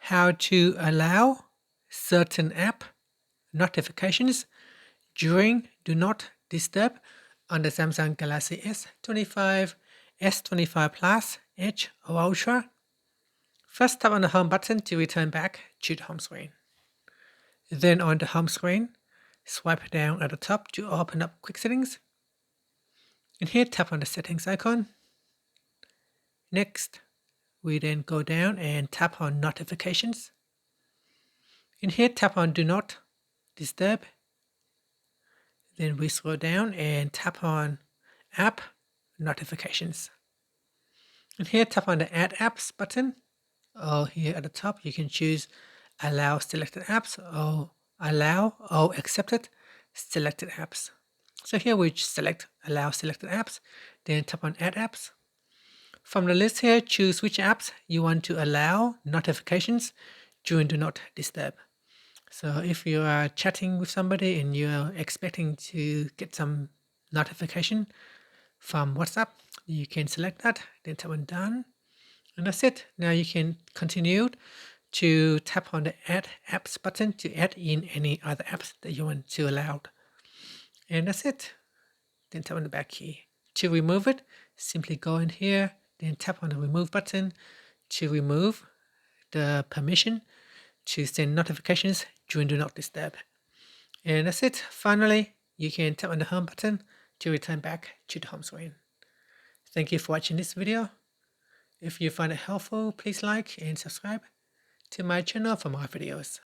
how to allow certain app notifications during Do Not Disturb on the Samsung Galaxy S25, S25 Plus, Edge or Ultra. First, tap on the home button to return back to the home screen. Then on the home screen, swipe down at the top to open up Quick Settings. And here, tap on the settings icon. Next, we then go down and tap on notifications. In here, tap on Do Not Disturb. Then we scroll down and tap on App Notifications. And here, tap on the Add Apps button. Or here at the top, you can choose Allow Selected Apps or Allow or Accepted Selected Apps. So here we select Allow Selected Apps, then tap on Add Apps. From the list here, choose which apps you want to allow notifications during Do Not Disturb. So if you are chatting with somebody and you're expecting to get some notification from WhatsApp, you can select that, then tap on Done. And that's it. Now you can continue to tap on the Add Apps button to add in any other apps that you want to allow. And that's it. Then tap on the back key. To remove it, simply go in here, then tap on the Remove button to remove the permission to send notifications during Do Not Disturb. And that's it. Finally, you can tap on the Home button to return back to the home screen. Thank you for watching this video. If you find it helpful, please like and subscribe to my channel for more videos.